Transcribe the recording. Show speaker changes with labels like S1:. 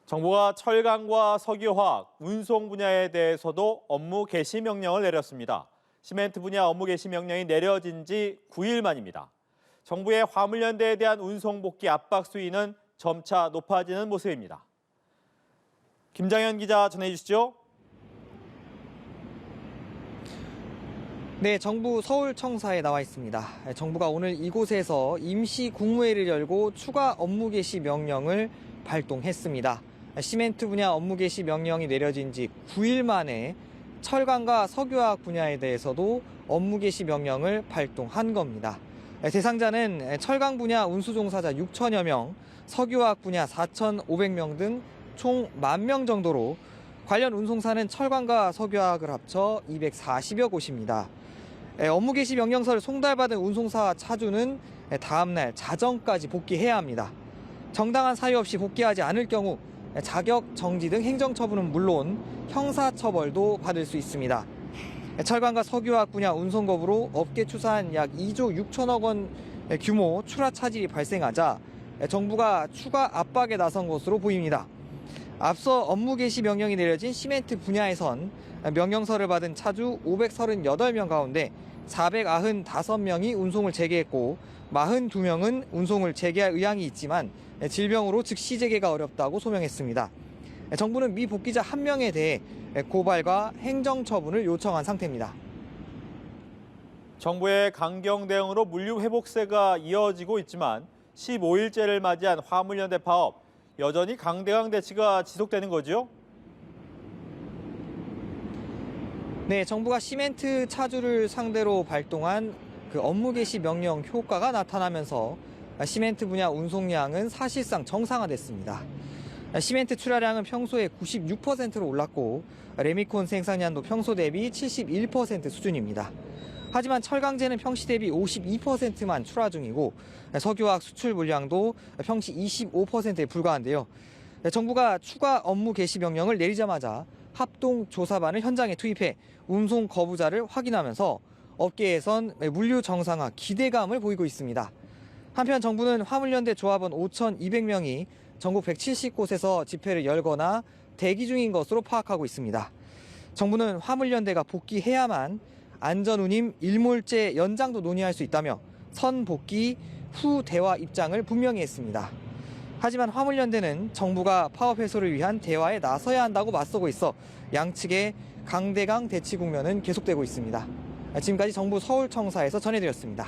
S1: 정부가 철강과 석유화학, 운송 분야에 대해서도 업무 개시 명령을 내렸습니다. 시멘트 분야 업무 개시 명령이 내려진 지 9일 만입니다. 정부의 화물연대에 대한 운송 복귀 압박 수위는 점차 높아지는 모습입니다. 김장현 기자 전해주시죠.
S2: 네, 정부 서울청사에 나와 있습니다. 정부가 오늘 이곳에서 임시 국무회의를 열고 추가 업무 개시 명령을 발동했습니다. 시멘트 분야 업무 개시 명령이 내려진 지 9일 만에 철강과 석유화학 분야에 대해서도 업무 개시 명령을 발동한 겁니다. 대상자는 철강 분야 운수 종사자 6천여 명, 석유화학 분야 4,500명 등 총 10,000명 정도로 관련 운송사는 철강과 석유화학을 합쳐 240여 곳입니다. 업무 개시 명령서를 송달받은 운송사 차주는 다음 날 자정까지 복귀해야 합니다. 정당한 사유 없이 복귀하지 않을 경우 자격 정지 등 행정처분은 물론 형사처벌도 받을 수 있습니다. 철강과 석유화학 분야 운송 거부로 업계 추산 약 2조 6천억 원 규모 출하 차질이 발생하자 정부가 추가 압박에 나선 것으로 보입니다. 앞서 업무 개시 명령이 내려진 시멘트 분야에선 명령서를 받은 차주 538명 가운데 495명이 운송을 재개했고 42명은 운송을 재개할 의향이 있지만 질병으로 즉시 재개가 어렵다고 소명했습니다. 정부는 미 복귀자 1명에 대해 고발과 행정처분을 요청한 상태입니다.
S1: 정부의 강경 대응으로 물류 회복세가 이어지고 있지만 15일째를 맞이한 화물연대 파업, 여전히 강대강 대치가 지속되는 거죠?
S2: 네, 정부가 시멘트 차주를 상대로 발동한 그 업무 개시 명령 효과가 나타나면서 시멘트 분야 운송량은 사실상 정상화됐습니다. 시멘트 출하량은 평소에 96%로 올랐고 레미콘 생산량도 평소 대비 71% 수준입니다. 하지만 철강제는 평시 대비 52%만 출하 중이고 석유화학 수출 물량도 평시 25%에 불과한데요. 정부가 추가 업무 개시 명령을 내리자마자 합동조사반을 현장에 투입해 운송 거부자를 확인하면서 업계에선 물류 정상화 기대감을 보이고 있습니다. 한편 정부는 화물연대 조합원 5,200명이 전국 170곳에서 집회를 열거나 대기 중인 것으로 파악하고 있습니다. 정부는 화물연대가 복귀해야만 안전운임 일몰제 연장도 논의할 수 있다며 선복귀 후 대화 입장을 분명히 했습니다. 하지만 화물연대는 정부가 파업 해소를 위한 대화에 나서야 한다고 맞서고 있어 양측의 강대강 대치 국면은 계속되고 있습니다. 지금까지 정부 서울청사에서 전해드렸습니다.